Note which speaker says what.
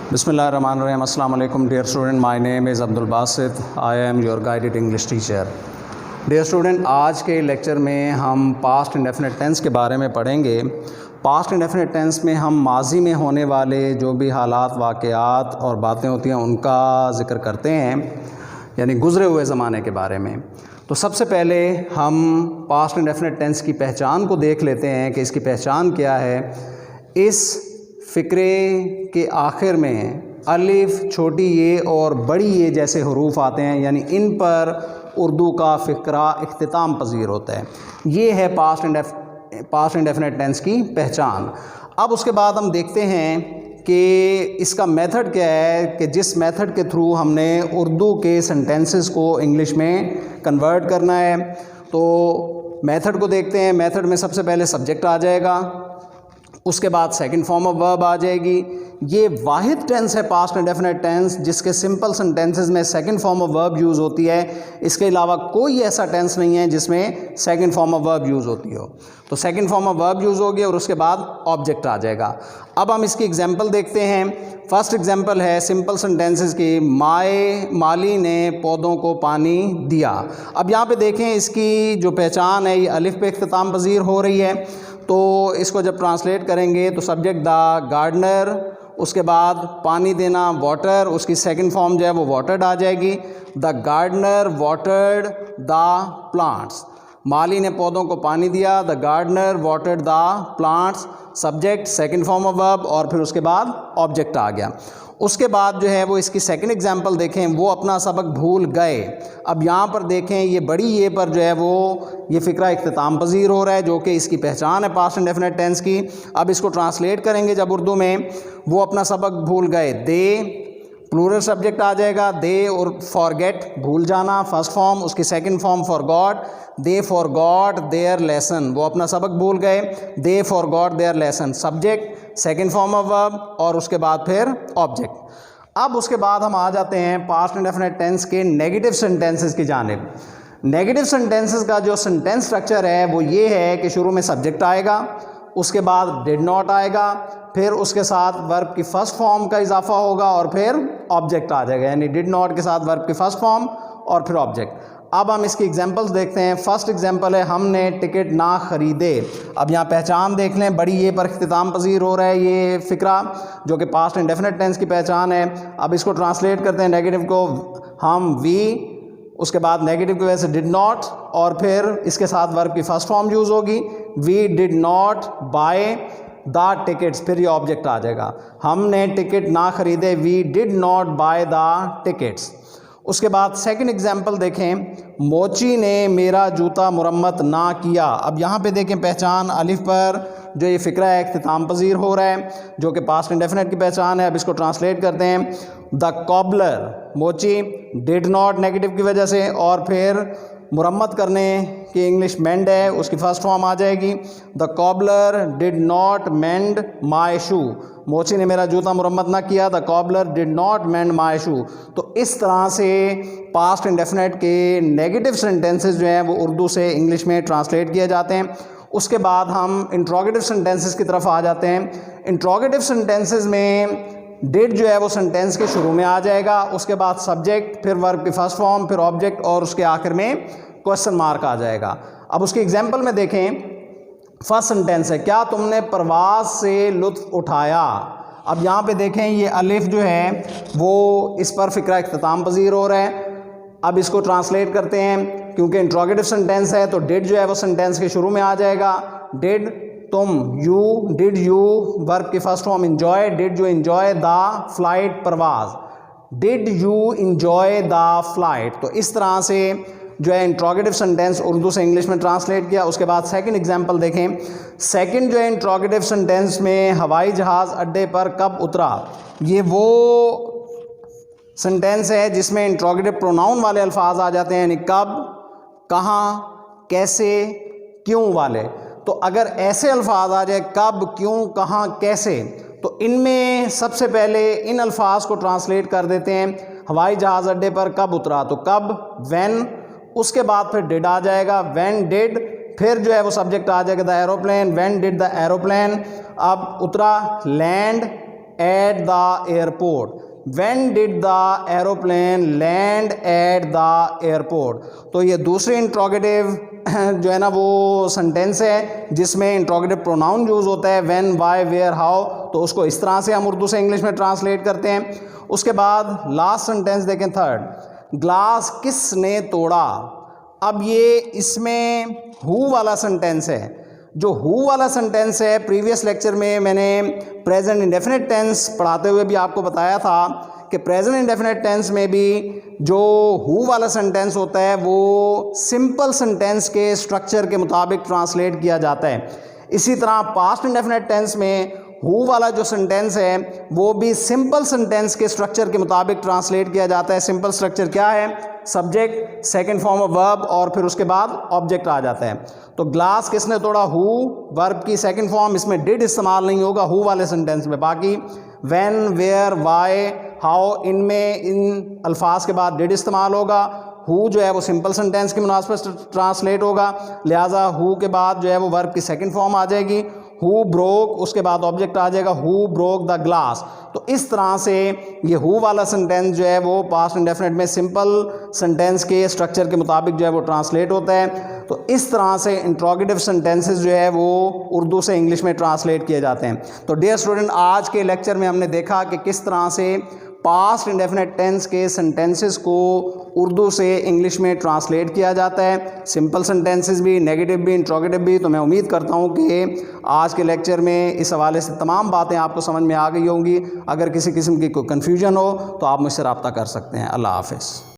Speaker 1: Bismillahirrahmanirrahim. Assalamu alaikum dear student. My name is Abdul Basit. I am your guided English teacher. Dear student, आज के lecture में हम past indefinite tense के बारे में पढ़ेंगे। पास्ट इंडेफिनिट टेंस में हम माजी में होने वाले जो भी हालात, वाक़यात और बातें होती हैं उनका ज़िक्र करते हैं, यानी गुज़रे हुए ज़माने के बारे में। तो सबसे पहले हम पास्ट इंडेफिनिट टेंस की पहचान को देख लेते हैं कि इसकी पहचान क्या है। इस फ़िक्रे के आखिर में अलिफ, छोटी ये और बड़ी ये जैसे हरूफ आते हैं, यानी इन पर उर्दू का फ़िक्रा इख्तिताम पजीर होता है। ये है पास्ट इंडेफिनिट टेंस की पहचान। अब उसके बाद हम देखते हैं कि इसका मेथड क्या है, कि जिस मेथड के थ्रू हमने उर्दू के सेंटेंसेस को इंग्लिश में कन्वर्ट करना है। तो मेथड को देखते हैं। मेथड में सबसे पहले सब्जेक्ट आ जाएगा, उसके बाद सेकंड फॉर्म ऑफ वर्ब आ जाएगी। ये वाहिद टेंस है पास्ट इंडेफिनिट टेंस जिसके सिंपल सेंटेंसेस में second form of verb use होती है। इसके अलावा कोई ऐसा टेंस नहीं है जिसमें second form of verb use होती हो। तो second form of verb use होगी और उसके बाद ऑब्जेक्ट आ जाएगा। अब हम इसकी एग्जांपल देखते हैं। फर्स्ट एग्जांपल है सिंपल सेंटेंसेस की, माली ने पौधों को पानी दिया। अब यहाँ पे देखें इसकी जो पहचान है ये अलिफ पे इख्तिताम पजीर हो रही है। तो इसको जब ट्रांसलेट करेंगे तो सब्जेक्ट द गार्डनर, उसके बाद पानी देना वाटर, उसकी सेकंड फॉर्म जो है वो वाटर्ड आ जाएगी। The gardener watered the plants. माली ने पौधों को पानी दिया, the gardener watered the plants, subject second form of verb और फिर उसके बाद ऑब्जेक्ट आ गया। उसके बाद जो है वो इसकी सेकंड एग्जांपल देखें, वो अपना सबक भूल गए। अब यहाँ पर देखें ये बड़ी ये पर जो है वो ये फ़िक्रा इख्तिताम पजीर हो रहा है, जो कि इसकी पहचान है पास्ट इंडेफिनिट टेंस की। अब इसको ट्रांसलेट करेंगे जब उर्दू में, वो अपना सबक भूल गए। दे प्लूरल सब्जेक्ट आ जाएगा, दे और फॉरगेट भूल जाना फर्स्ट फॉर्म, उसकी second form forgot. They forgot their lesson, वो अपना सबक भूल गए। They forgot their lesson, subject second form of verb और उसके बाद फिर ऑब्जेक्ट। अब उसके बाद हम आ जाते हैं पास्ट इंडेफिनिट टेंस के नेगेटिव सेंटेंसेस की जानिब। नेगेटिव सेंटेंसेस का जो सेंटेंस स्ट्रक्चर है वो ये है कि शुरू में सब्जेक्ट आएगा, उसके बाद डिड नॉट आएगा, फिर उसके साथ वर्ब की फ़र्स्ट फॉर्म का इजाफा होगा और फिर ऑब्जेक्ट आ जाएगा, यानी डिड नॉट के साथ वर्ब की फ़र्स्ट फॉर्म और फिर ऑब्जेक्ट। अब हम इसकी एग्जांपल्स देखते हैं। फर्स्ट एग्जांपल है हमने टिकट ना ख़रीदे। अब यहाँ पहचान देख लें, बड़ी ये पर इख्तिताम पजीर हो रहा है ये फ़िक्रा, जो कि पास्ट इंडेफिनिट टेंस की पहचान है। अब इसको ट्रांसलेट करते हैं नेगेटिव को, हम वी, उसके बाद नेगेटिव की वजह से डिड नॉट और फिर इसके साथ वर्ब की फ़र्स्ट फॉर्म यूज़ होगी, we did not buy the tickets, फिर ये ऑब्जेक्ट आ जाएगा। हमने टिकट ना ख़रीदे, we did not buy the tickets. उसके बाद सेकंड एग्जांपल देखें, मोची ने मेरा जूता मुरम्मत ना किया। अब यहाँ पे देखें पहचान अलिफ पर जो ये फ़िक्रा है इख्तिताम पजीर हो रहा है, जो कि पास्ट इंडेफिनिट की पहचान है। अब इसको ट्रांसलेट करते हैं। द कॉबलर, मोची डिड नॉट नेगेटिव की वजह से और फिर मुरम्मत करने की इंग्लिश मेंड है, उसकी फ़र्स्ट फॉर्म आ जाएगी। द कॉबलर डिड नॉट मेंड माई शू, मोची ने मेरा जूता मुरम्मत ना किया। द कॉबलर डिड नॉट मेंड माई शू। तो इस तरह से पास्ट इंडेफिनिट के नेगेटिव सेंटेंसेस जो हैं वो उर्दू से इंग्लिश में ट्रांसलेट किए जाते हैं। उसके बाद हम इंट्रोगेटिव सेंटेंसेस की तरफ आ जाते हैं। इंट्रोगेटिव सेंटेंसेस में डिड जो है वो सेंटेंस के शुरू में आ जाएगा, उसके बाद सब्जेक्ट, फिर वर्ब की फ़र्स्ट फॉर्म, फिर ऑब्जेक्ट और उसके आखिर में क्वेश्चन मार्क आ जाएगा। अब उसकी एग्जांपल में देखें, फर्स्ट सेंटेंस है, क्या तुमने प्रवास से लुत्फ़ उठाया। अब यहाँ पे देखें ये अलिफ जो है वो इस पर फ़िक्रा इख्तिताम पजीर हो रहा है। अब इसको ट्रांसलेट करते हैं, क्योंकि इंट्रोगेटिव सेंटेंस है तो डिड जो है वो सेंटेंस के शुरू में आ जाएगा। डिड तुम, यू, डिड यू वर्ब की first form enjoy, did you enjoy the flight प्रवास, did you enjoy the flight. तो इस तरह से जो है इंट्रोगेटिव सेंटेंस उर्दू से इंग्लिश में ट्रांसलेट किया। उसके बाद सेकंड एग्जांपल देखें। सेकंड जो है इंट्रोगेटिव सेंटेंस में हवाई जहाज़ अड्डे पर कब उतरा। ये वो सेंटेंस है जिसमें इंट्रोगेटिव प्रोनाउन वाले अल्फाज आ जाते हैं, यानी कब, कहाँ, कैसे, क्यों वाले। तो अगर ऐसे अल्फाज आ जाए कब, क्यों, कहाँ, कैसे, तो इनमें सबसे पहले इन अल्फाज को ट्रांसलेट कर देते हैं। हवाई जहाज़ अड्डे पर कब उतरा, तो कब, व्हेन, उसके बाद फिर डिड आ जाएगा, व्हेन डिड, फिर जो है वो सब्जेक्ट आ जाएगा the aeroplane, when did the aeroplane. अब उतरा land, at the airport? When did the aeroplane land at the airport? तो ये दूसरी इंट्रोगेटिव जो है ना वो सेंटेंस है जिसमें इंट्रोगेटिव प्रोनाउन यूज़ होता है व्हेन, व्हाई, वेयर, हाउ। तो उसको इस तरह से हम उर्दू से इंग्लिश में ट्रांसलेट करते हैं। उसके बाद लास्ट सेंटेंस देखें, थर्ड, ग्लास किसने तोड़ा। अब ये इसमें हु वाला सेंटेंस है। जो हु वाला सेंटेंस है प्रीवियस लेक्चर में मैंने प्रेजेंट इंडेफिनिट टेंस पढ़ाते हुए भी आपको बताया था कि प्रेजेंट इंडेफिनिट टेंस में भी जो हु वाला सेंटेंस होता है वो सिंपल सेंटेंस के स्ट्रक्चर के मुताबिक ट्रांसलेट किया जाता है। इसी तरह पास्ट इंडेफिनिट टेंस में हु वाला जो सेंटेंस है वो भी सिंपल सेंटेंस के स्ट्रक्चर के मुताबिक ट्रांसलेट किया जाता है। सिंपल स्ट्रक्चर क्या है? Subject, second form of verb और फिर उसके बाद ऑब्जेक्ट आ जाता है। तो ग्लास किसने तोड़ा, हु, वर्ब की सेकंड फॉर्म, इसमें डिड इस्तेमाल नहीं होगा हु वाले सेंटेंस में। बाकी व्हेन, वेयर, व्हाई, हाउ, इनमें इन अल्फाज के बाद डिड इस्तेमाल होगा। हु जो है वो सिंपल सेंटेंस की मुनासिबत से ट्रांसलेट होगा, लिहाजा हु के बाद जो है वो वर्ब की सेकंड फॉर्म आ जाएगी। हु ब्रोक, उसके बाद ऑब्जेक्ट आ जाएगा हु ब्रोक द ग्लास। तो इस तरह से ये हु वाला सेंटेंस जो है वो पास्ट इंडेफिनिट में सिंपल सेंटेंस के स्ट्रक्चर के मुताबिक जो है वो ट्रांसलेट होता है। तो इस तरह से इंट्रोगेटिव सेंटेंसेस जो है वो उर्दू से इंग्लिश में ट्रांसलेट किए जाते हैं। तो डियर स्टूडेंट, आज के लेक्चर में हमने देखा कि किस तरह से पास्ट इंडेफिनिट टेंस के सेंटेंसेस को उर्दू से इंग्लिश में ट्रांसलेट किया जाता है, सिंपल सेंटेंसेस भी, नेगेटिव भी, इंट्रोगेटिव भी। तो मैं उम्मीद करता हूँ कि आज के लेक्चर में इस हवाले से तमाम बातें आपको समझ में आ गई होंगी। अगर किसी किस्म की कोई कन्फ्यूजन हो तो आप मुझसे रब्ता कर सकते हैं। अल्लाह हाफ़िज़।